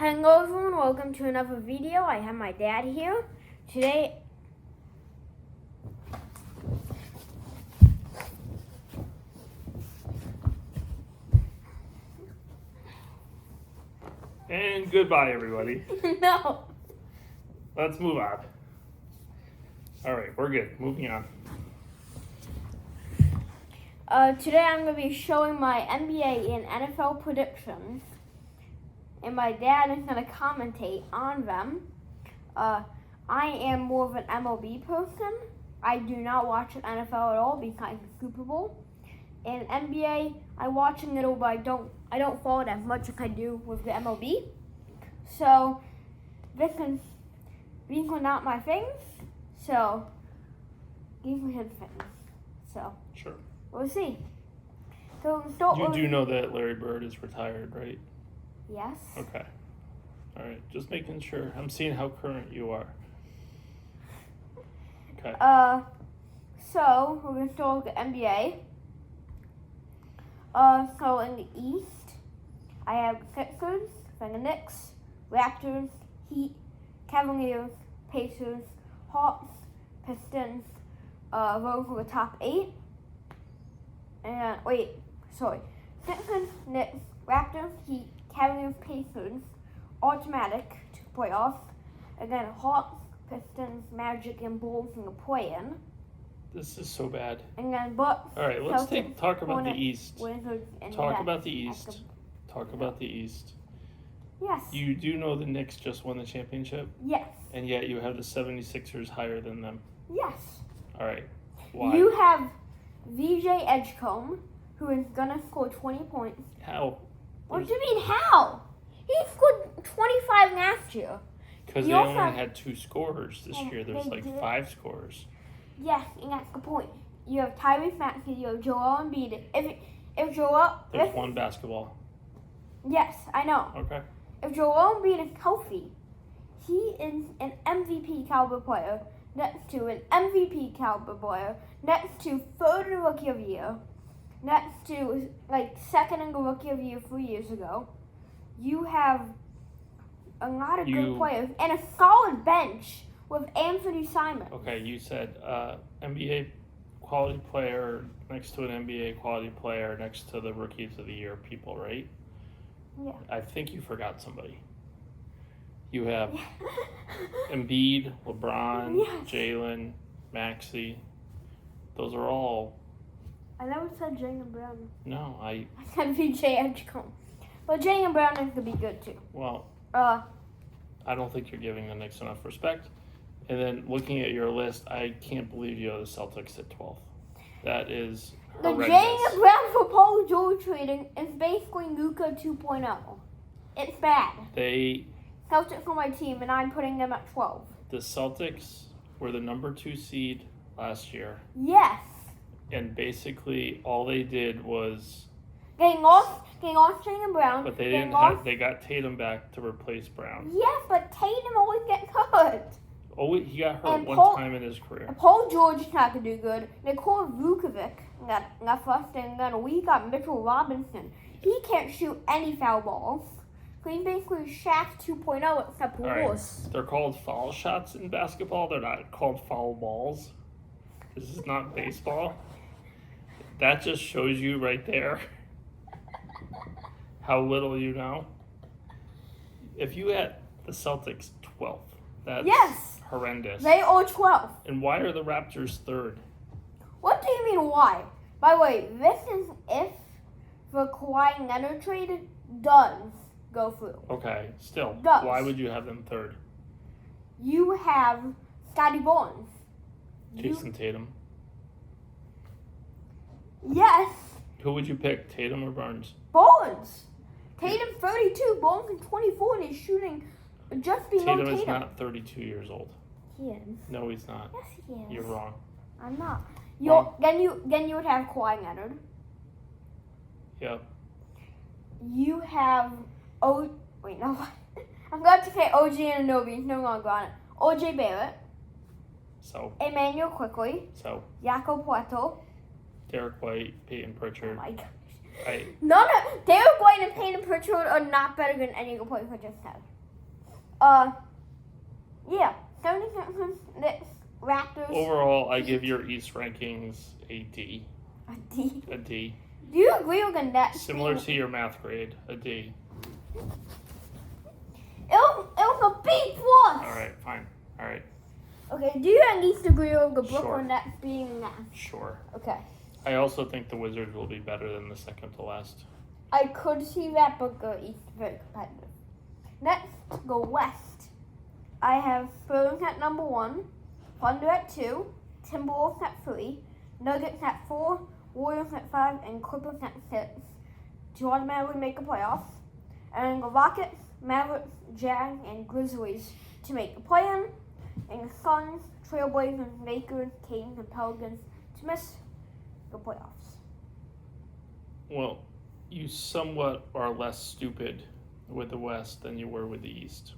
Hello everyone, welcome to another video. I have my dad here. Today, And goodbye, everybody. no. Let's move on. All right, we're good. Moving on. Today I'm going to be showing my NBA and NFL predictions. And my dad is going to commentate on them. I am more of an MLB person. I do not watch an NFL at all because of the Super Bowl. And NBA, I watch a little, but I don't follow it as much as I do with the MLB. So these are not my things. So these are his things. So Sure. we'll see. So You do know that Larry Bird is retired, right? Yes. Okay. All right, just making sure. I'm seeing how current you are. Okay. So we're gonna start with the NBA. So in the East, I have Sixers, then the Knicks, Raptors, Heat, Cavaliers, Pacers, Hawks, Pistons. Those are the top 8. And Sixers, Knicks, Raptors, Heat, Cavaliers, Pacers, automatic to playoffs. And then Hawks, Pistons, Magic, and Bulls in the play-in. This is so bad. And then Bucks. All right, let's Celtics, talk about the Hornets, East. Wizards, and Talk Nets about the at East. Talk about the East. Yes. You do know the Knicks just won the championship, Yes. and yet you have the 76ers higher than them. Yes. All right. Why? You have VJ Edgecombe, who is gonna score 20 points. How? What do you mean how? He scored 25 last year. Because You they also only have- had 2 scorers this year. There's they like did. 5 scorers. Yes, and that's the point. You have Tyrese Maxey, you have Joel Embiid. If Joel, There's 1 basketball. yes, I know. Okay. If Joel Embiid is healthy, he is an MVP caliber player. Next to an MVP caliber player. Next to third in Rookie of the Year. Next to second in the Rookie of the Year 3 years ago. You have a lot of good players and a solid bench with Anthony Simon. Okay, you said NBA quality player next to an NBA quality player next to the Rookies of the Year people, right? Yeah. I think you forgot somebody. You have Embiid, LeBron, Yes. Jalen, Maxey. Those are all. I never said Jaylen Brown. No, I said VJ Edgecombe. But Jaylen Brown is to be good too. Well, Uh, I don't think you're giving the Knicks enough respect. And then looking at your list, I can't believe you have the Celtics at 12th. That is the horrendous. Jaylen Brown for Paul George trading is basically Luka 2.0. It's bad. Celtics are my team, and I'm putting them at 12. The Celtics were the number 2 seed last year. Yes. And basically all they did was, Getting lost Jaylen Brown. but they getting didn't lost- have, they got Tatum back to replace Brown. Yes, but Tatum always gets hurt. Oh, he got hurt And one time in his career. Paul George is not going to do good. Nikola Vukovic got frustrated, and then we got Mitchell Robinson. He can't shoot any foul balls. So he's basically Shaq 2.0 except All right. worse. They're called foul shots in basketball. They're not called foul balls. This is not baseball. That just shows you right there how little you know. If you had the Celtics 12th, that's Yes. horrendous. They are 12. And why are the Raptors 3rd? What do you mean why? By the way, this is if the Kawhi Leonard trade does go through. Okay, still. Does. Why would you have them 3rd? You have Scotty Barnes. Jason Tatum. Yes, Who would you pick, Tatum or Barnes? Barnes. Tatum 32, Barnes is 24, and he's shooting just below Tatum Tatum. is not 32 years old. He is. No, he's not. Yes, he is. You're wrong. I'm not. Wrong. Then you would have Kawhi Leonard. Yep. You have I'm going to say OG Anunoby. He's no longer on it. OJ Barrett. So. Emmanuel Quickly. So. Jakob Poeltl. Derek White, Peyton Oh Pritchard. my gosh. Derek White and Peyton Pritchard are not better than any of the players I just said. Yeah, 76ers, Knicks, Raptors. Overall, I give your East rankings a D. A D. A D. Do you agree with the Nets? Similar to your math grade, a D. It was a B plus. All right, fine. All right, Okay, do you at least agree with the Brooklyn Sure. Nets being that? sure. Okay. I also think the Wizards will be better than the second to last. I could see that, but the East is very competitive. Next, go West. I have Spurs at number 1, Thunder at 2, Timberwolves at 3, Nuggets at 4, Warriors at 5, and Clippers at 6 to automatically make the playoffs. And the Rockets, Mavericks, Jazz, and Grizzlies to make the play-in. And the Suns, Trailblazers, Lakers, Kings, and Pelicans to miss the playoffs. Well, you somewhat are less stupid with the West than you were with the East.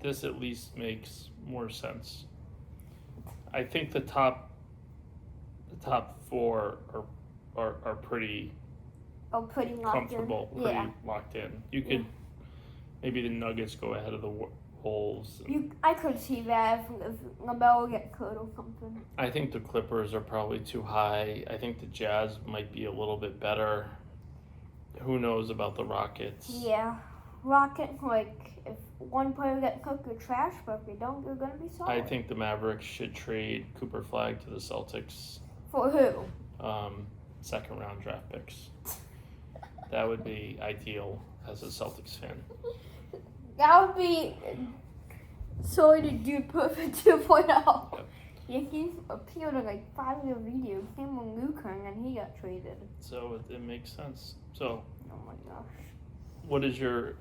This at least makes more sense. I think the top 4 are pretty Pretty locked comfortable, in. pretty Yeah. locked in. You could maybe the Nuggets go ahead of the Wolves. I could see that if LaMelo gets hurt or something. I think the Clippers are probably too high. I think the Jazz might be a little bit better. Who knows about the Rockets? Yeah. Rockets, like, if one player gets hurt, they're trash, but if they don't, they're going to be solid. I think the Mavericks should trade Cooper Flag to the Celtics. For who? Second round draft picks. That would be ideal as a Celtics fan. That would be sorry to do perfect 2.0. Yep. Yankees appeared in like 5-year videos. Came on Luka and he got traded. So it makes sense. So Oh my gosh. what does your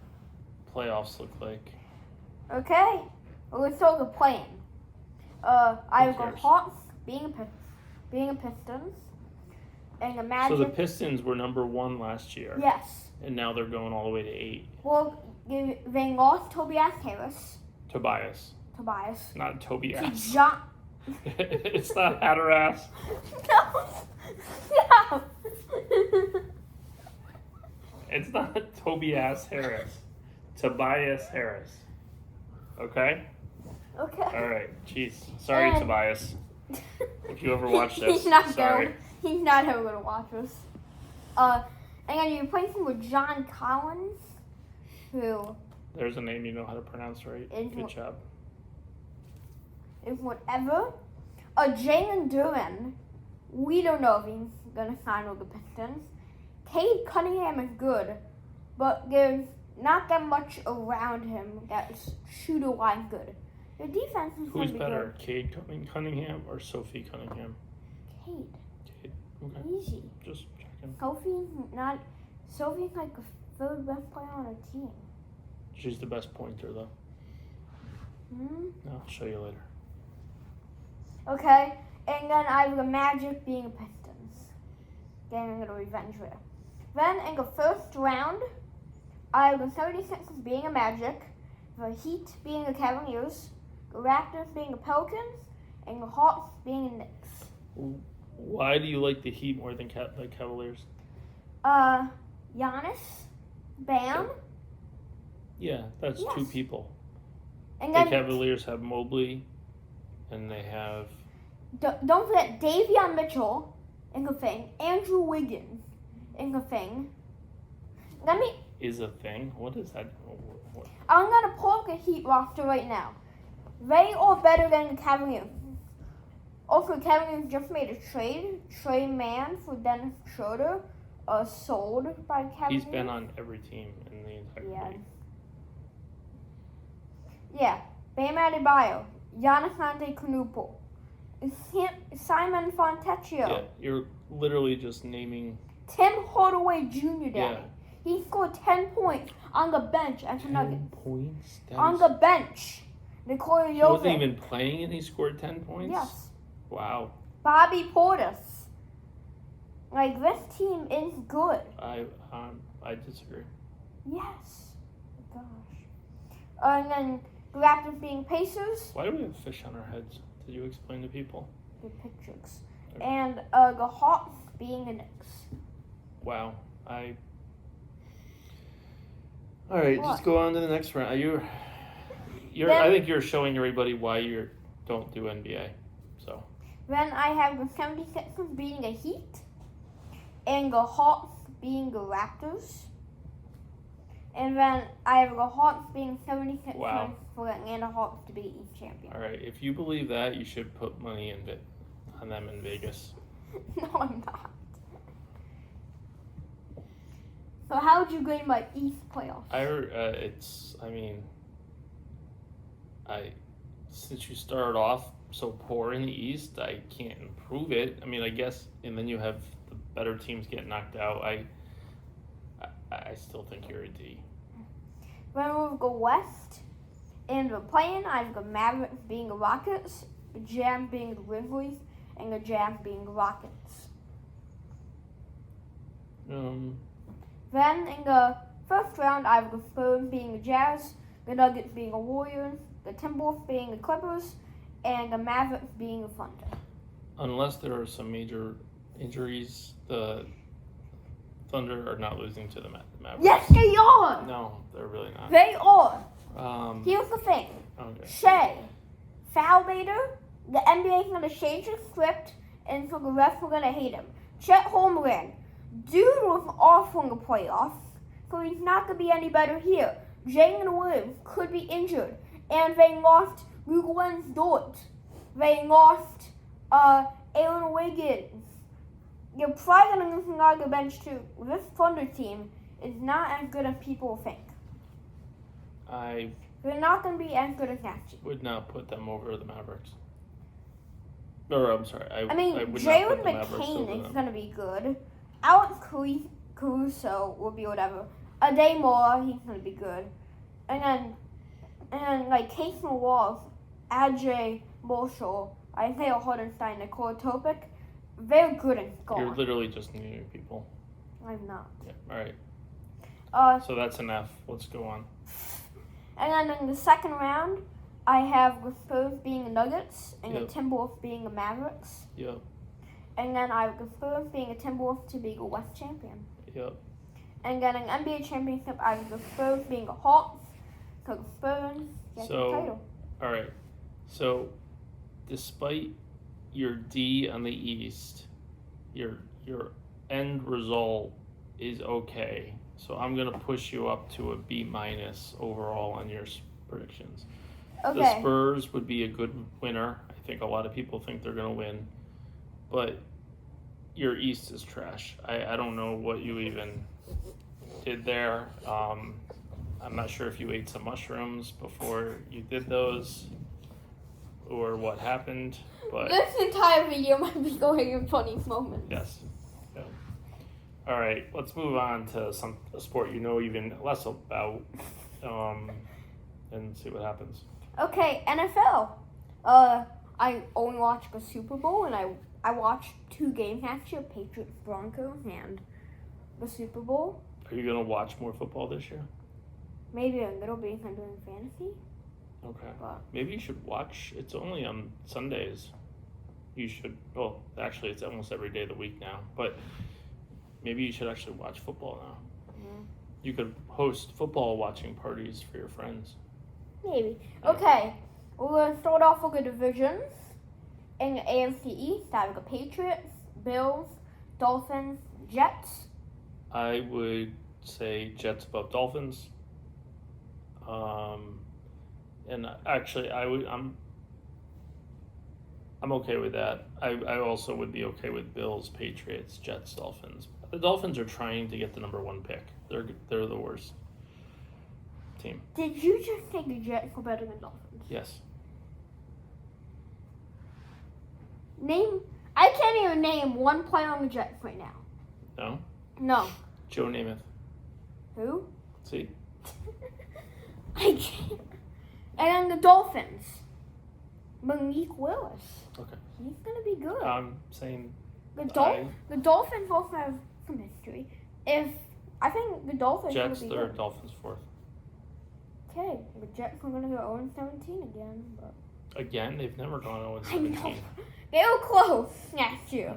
playoffs look like? Okay. Well, let's start the playing. I have got cares? Hawks being a Pistons. And the Magic. So the Pistons were number 1 last year. Yes. And now they're going all the way to 8. Well, they lost Tobias Harris. Tobias. Not To Tobias. John. It's not Hatteras. No. It's not Tobias Harris. Tobias Harris. Okay? Okay. Alright. Jeez. Sorry, And- Tobias. If you ever watch this, He's not sorry. going. He's not ever going to watch us. And then you're replacing with John Collins, who There's a name you know how to pronounce right. Is Good what- job. is whatever. Jalen Duren, we don't know if he's going to sign with the Pistons. Cade Cunningham is good, but there's not that much around him that's shooter-wise good. The defense is going Who's to be better, Cade Cunningham or Sophie Cunningham? good. Cade. Okay. Cade, easy. Just checking. Sophie's like the third best player on her team. She's the best pointer, though. No, I'll show you later. Okay, and then I have the Magic being a Pistons. Getting a revenge there. Then in the first round, I have the 76ers being a Magic, the Heat being the Cavaliers, the Raptors being the Pelicans, and the Hawks being the Knicks. Why do you like the Heat more than the Cavaliers? Giannis, Bam, Yeah, that's Yes. 2 people. and The then Cavaliers have Mobley, and they have... don't forget Davion Mitchell in the thing, Andrew Wiggins in the thing. Is a thing? What is that? What? I'm gonna pull up the Heat roster right now. They are better than the Cavaliers. Also, the Cavaliers just made a trade. Trey Mann for Dennis Schroeder, sold by Cavaliers. He's been on every team in the entire league. Yeah. Bam Adebayo, Giannis Antetokounmpo, Simon Fontecchio, Yeah, you're literally just naming... Tim Hardaway Jr. Daddy. Yeah. He scored 10 points on the bench as a 10 Nugget. points? That On is- the bench. Nikola He wasn't Jovic. even playing and he scored 10 points? Yes. Wow. Bobby Portis. Like, this team is good. I disagree. Yes. Gosh. And then the Raptors being Pacers. Why do we have fish on our heads? Did you explain to people? Good pictures. And the Hawks being the Knicks. Wow. All right, What? just go on to the next round. I think you're showing everybody why you don't do NBA. So. Then I have the 76ers beating the Heat, and the Hawks beating the Raptors. And then I have the Hawks being 76ers Wow. for the Atlanta Hawks to be East champion. All right, if you believe that, you should put money on them in Vegas. No, I'm not. So how would you grade my East playoffs? Since you started off so poor in the East, I can't improve it. I mean, I guess, and then you have the better teams get knocked out. I still think you're a D. Then we'll go West. In the play-in, I've got Mavericks being the Rockets, the Jazz being the Grizzlies, and the Jazz being the Rockets. Then in the first round, I've got Spurs being the Jazz, the Nuggets being the Warriors, the Timberwolves being the Clippers, and the Mavericks being the Thunder. Unless there are some major injuries, the Thunder are not losing to the Mavericks. Yes, they are! No, they're really not. They are! Here's the thing. Okay. Shea, foul later, the NBA is going to change the script, and so the refs are going to hate him. Chet Holmgren, dude was awful in the playoffs, so he's not going to be any better here. Jalen Williams could be injured, and they lost Luke Dort. They lost Aaron Wiggins. You're probably going to lose a lot of the bench too. This Thunder team is not as good as people think. They're not going to be as good as last year. Would not put them over the Mavericks. Or, I'm sorry. I mean, would not Jalen put the Mavericks over McCain is them. going to be good. Alex Caruso will be whatever. A day more, he's going to be good. And then like Casey Walls, Ajay Marshall, Isaiah Hardenstein, Nikola Topic, they're good in scoring. You're literally just naming people. I'm not. Yeah, all right. So that's an F. Let's go on. And then in the second round, I have the Spurs being the Nuggets and Yep. the Timberwolves being the Mavericks. Yep. And then I have the Spurs being the Timberwolves to be the West champion. Yep. And then in NBA championship, I have the Spurs being the Hawks. So the Spurs get the title. All right. So, despite your D on the East, your end result is okay. So I'm gonna push you up to a B- overall on your predictions. Okay. The Spurs would be a good winner. I think a lot of people think they're gonna win, but your East is trash. I don't know what you even did there. I'm not sure if you ate some mushrooms before you did those, or what happened. But This entire video might be going in funny moments. yes. Yeah. All right, let's move on to a sport you know even less about, and see what happens. Okay, NFL. I only watched the Super Bowl, and I watched 2 games last year, Patriots, Broncos, and the Super Bowl. Are you gonna watch more football this year? Maybe a little bit if I'm doing fantasy. Okay. But Maybe you should watch. It's only on Sundays. You should. Well, actually, it's almost every day of the week now. But maybe you should actually watch football now. You could host football watching parties for your friends. maybe. Okay, we're going to start off with the divisions. In the AFC East, I have the Patriots, Bills, Dolphins, Jets. I would say Jets above Dolphins. And actually, I'm okay with that. I also would be okay with Bills, Patriots, Jets, Dolphins. The Dolphins are trying to get the number 1 pick. They're the worst team. Did you just say the Jets were better than Dolphins? Yes. I can't even name one player on the Jets right now. No? No. Joe Namath. Who? See? I can't. And then the Dolphins. Malik Willis. Okay. He's going to be good. I'm saying the Dolphins also have some history. I think the Dolphins Jets will be third, good. Dolphins fourth. Okay, the Jets are going to go 0-17 again. But Again, they've never gone I know. 0-17. They were close last year.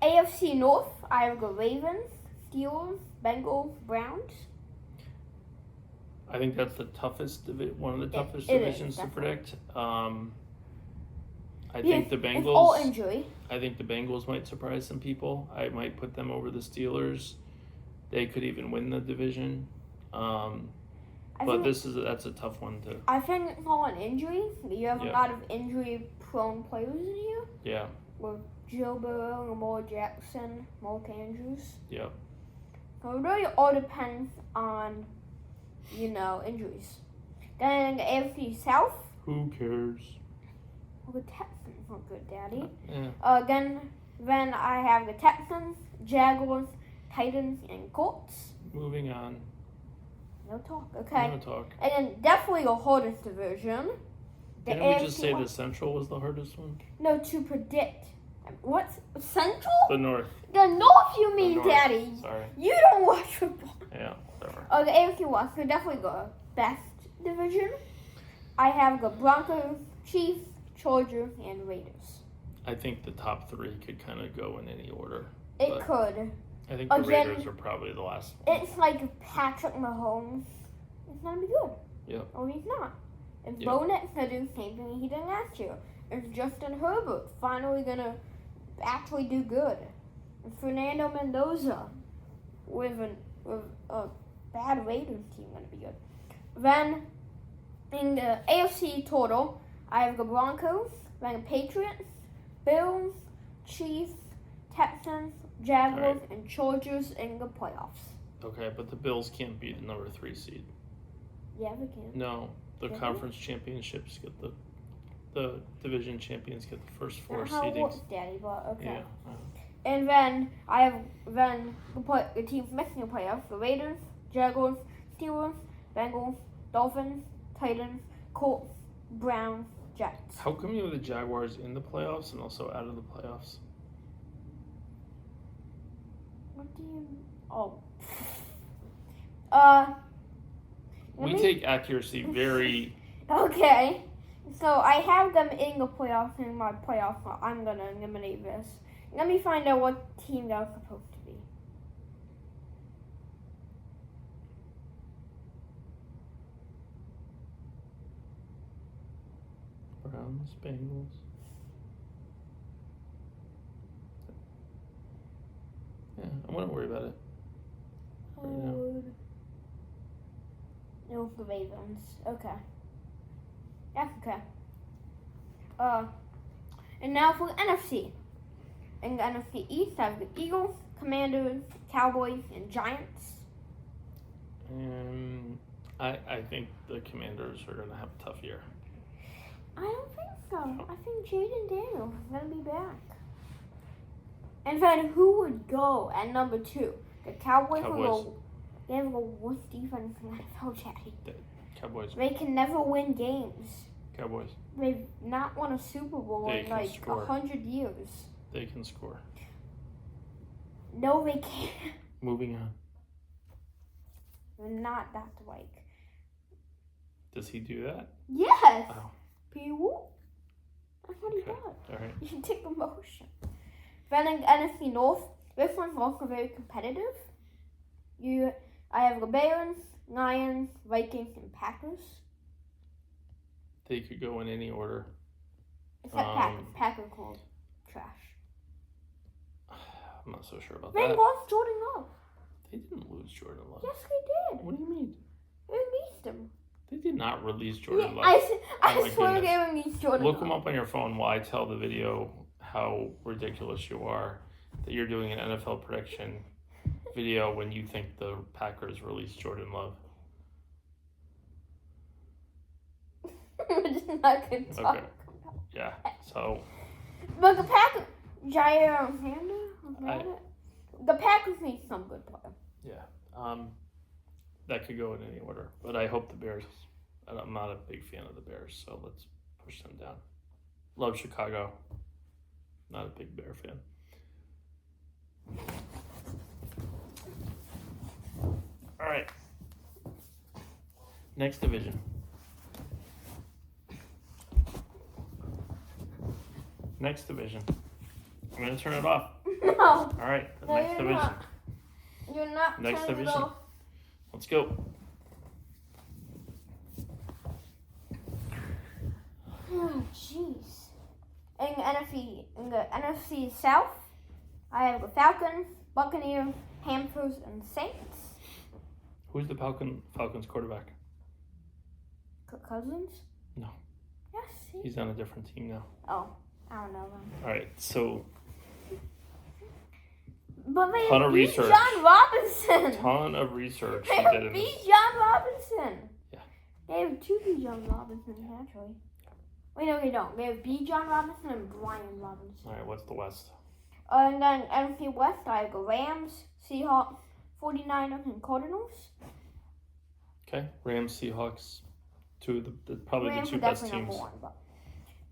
AFC North, I have the Ravens, Steelers, Bengals, Browns. I think that's the toughest one of the toughest it is, divisions to definitely. predict. I think the It's all Bengals. injury. I think the Bengals might surprise some people. I might put them over the Steelers. They could even win the division. But that's a tough one to. I think it's all an injury. You have a Yeah. lot of injury-prone players in here. Yeah. With Joe Burrow, Lamar Jackson, Mark Andrews. Yep. So it really all depends on, injuries. Then the AFC South. Who cares? Well, the Texans are good, Daddy. Yeah. Then I have the Texans, Jaguars, Titans, and Colts. Moving on. No talk, okay? No talk. And then definitely the hardest division. The Didn't we AFC just say the West. Central was the hardest one? No, to predict. What's Central? The North. The North, you mean, North. Daddy? Sorry. You don't watch football. Yeah. Whatever. Oh, the AFC West. So definitely the best division. I have the Broncos, Chiefs, Chargers, and Raiders. I think the top three could kind of go in any order. It But could. I think the Again, Raiders are probably the last one. It's like Patrick Mahomes. It's gonna be good. Yep. Or he's not. And Yep. Bo Nix gonna do the same thing he did last year. It's Justin Herbert finally gonna actually do good. And Fernando Mendoza with a bad Raiders team gonna be good. Then in the AFC total, I have the Broncos, then the Patriots, Bills, Chiefs, Texans, Jaguars, and Chargers in the playoffs. Okay, but the Bills can't be the number 3 seed. Yeah, they can. No, the Really? conference championships get the division champions get the first 4 Not how it works, seedings. Daddy, but okay. Yeah. And then I have the teams missing the playoffs: the Raiders, Jaguars, Steelers, Bengals, Dolphins, Titans, Colts, Browns, Jets. How come you have the Jaguars in the playoffs and also out of the playoffs? What do you? Oh. We take accuracy very. Okay. So I have them in the playoffs in my playoff. I'm gonna eliminate this. Let me find out what team they're supposed to be. Browns, Bengals. Yeah, I wouldn't worry about it. Right now. No, the Ravens. Okay. That's okay. And now for the NFC. In the NFC East, I have the Eagles, Commanders, Cowboys, and Giants. And I think the Commanders are going to have a tough year. I don't think so. I think Jaden Daniels is going to be back. And then who would go at number 2? The Cowboys. They have the worst defense in the NFL, Chatty. Cowboys. They can never win games. Cowboys. They've not won a Super Bowl They in can like score. 100 years. They can score. No, they can't. Moving on. They're not that like. Does he do that? Yes. Oh. P-woo. That's what he Okay. does. All right. You should take a motion. Then in NFC North, this one's also very competitive. I have the Bears, Lions, Vikings, and Packers. They could go in any order. Except Packers. Packers called trash. I'm not so sure about They that. lost Jordan Love. They didn't lose Jordan Love. Yes, they did. What do you mean? They released him. They did not release Jordan Love. I my swear goodness. they released Jordan Look Love. him up on your phone while I tell the video how ridiculous you are that you're doing an NFL prediction video when you think the Packers released Jordan Love. We're just not going to talk Okay. Yeah, so But the Packers, Jair Alexander, the Packers need some good player. yeah, that could go in any order. But I hope the Bears. I'm not a big fan of the Bears, so let's push them down. Love Chicago. Not a big Bear fan. All right. Next division. I'm going to turn it off. No. All right, the No, next you're division. not. You're not Next turning it division. off. Let's go. Oh, jeez. In the NFC South, I have the Falcons, Buccaneers, Panthers, and Saints. Who's the Falcons quarterback? Kirk Cousins? No. Yes. He's on a different team now. Oh, I don't know them. All right, so But they Ton of beat research. John Robinson. ton of research They he did in beat this. John Robinson. Yeah. They have two B. John Robinsons, actually. Wait, no, they don't. They have B. John Robinson and Brian Robinson. All right, what's the West? And then NFC West, I have the Rams, Seahawks, 49ers, and Cardinals. Okay, Rams, Seahawks, two of probably Rams the are two best definitely teams. number one. But.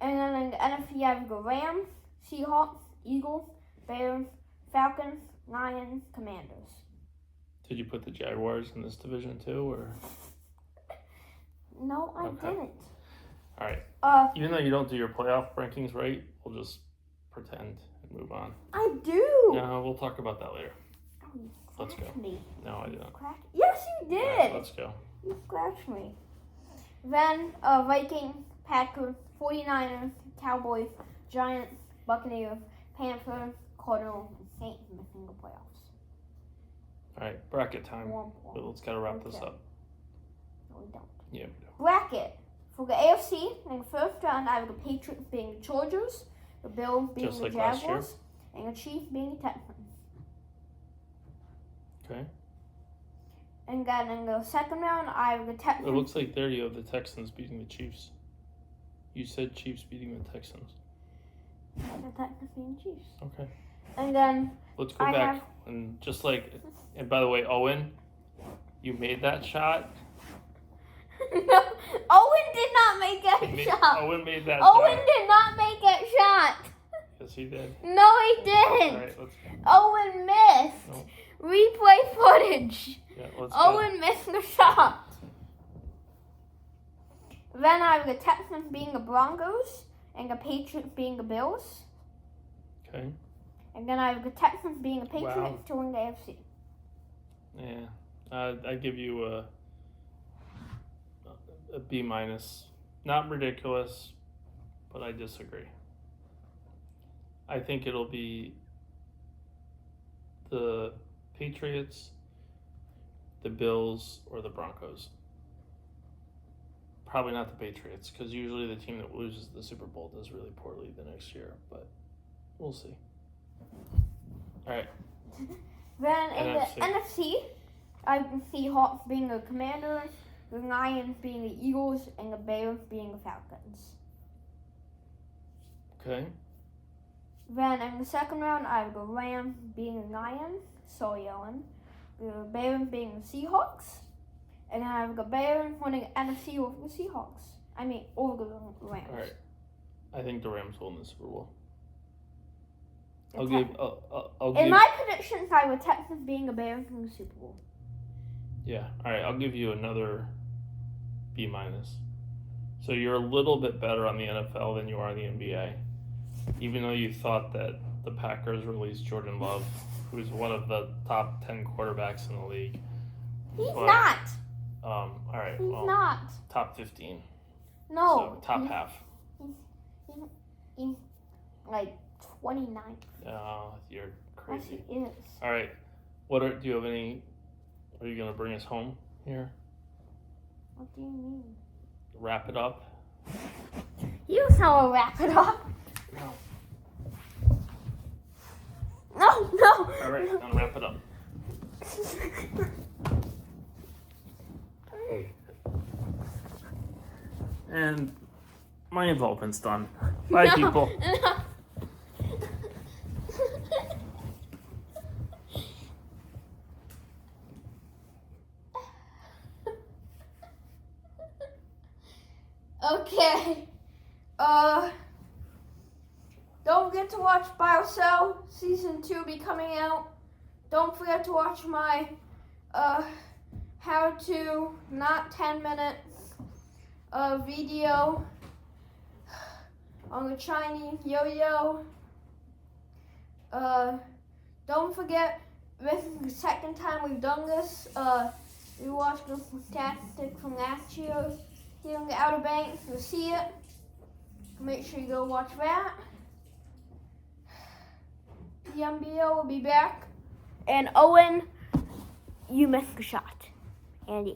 And then in the NFC, I have the Rams, Seahawks, Eagles, Bears, Falcons, Lions, Commanders. Did you put the Jaguars in this division too, or? No, I Okay. didn't. All right. Uh, Even though you don't do your playoff rankings right, we'll just pretend and move on. I do. No, we'll talk about that later. Oh, you Let's go. scratched me. No, I didn't. Yes, you All right, did. let's go. You scratched me. Then, Vikings, Packers, 49ers, Cowboys, Giants, Buccaneers, Panthers, Cardinals, and Saints missing the playoffs. All right, bracket time. One But point. let's gotta wrap this Okay. up. No, we don't. Yeah, we do. Bracket. For the AFC, in the first round, I have the Patriots being the Chargers, the Bills being Just the like last year? Jaguars, and the Chiefs being the Texans. Okay. And then in the second round, I have the Texans. It looks like there you have the Texans beating the Chiefs. You said Chiefs beating the Texans. The Texans being the Chiefs. Okay. And then Let's go I back have- and just like. And by the way, Owen, you made that shot. No, Owen did not make that shot. Owen made that Owen shot. did not make that shot. Yes, he did. No, he All didn't. right, let's. Owen missed. No. Replay footage. Yeah, let's go. Owen missed the shot. Then I have the Texans being the Broncos and the Patriots being the Bills. Okay. And then I have the Texans being the Patriots Wow. to win the AFC. Yeah. I give you a B minus. Not ridiculous, but I disagree. I think it'll be the Patriots, the Bills, or the Broncos. Probably not the Patriots, because usually the team that loses the Super Bowl does really poorly the next year, but we'll see. All right. Then in the NFC. NFC, I can see Hawks being the Commanders, the Lions being the Eagles, and the Bears being the Falcons. Okay. Then in the second round, I have the Rams being the Lions, sorry Ellen, the Bears being the Seahawks, and then I have the Bears winning the NFC over the Seahawks. I mean, over the Rams. All right. I think the Rams will win the Super Bowl. The I'll Tex- give. I'll In give. my predictions, I have the Texans being the Bears in the Super Bowl. Yeah. All right. I'll give you another B minus. So you're a little bit better on the NFL than you are on the NBA, even though you thought that the Packers released Jordan Love, who's one of the top 10 quarterbacks in the league. He's But, not. All right. He's Well, not. top 15. No. So top half. He's like 29. You're Yes, crazy. he is. All right. Do you have any? Are you gonna bring us home here? What do you mean? Wrap it up. You how to wrap it up. No. No. All right. I'm gonna wrap it up. And my involvement's done. Bye, No. people. Okay. Don't forget to watch BioCell Season 2 be coming out. Don't forget to watch my how to not 10 minutes video on the Chinese yo-yo. Don't forget, this is the second time we've done this. We watched the statistic from last year here in the Outer Banks. You'll see it. Make sure you go watch that. The NBL will be back. And Owen, you missed the shot. And yeah.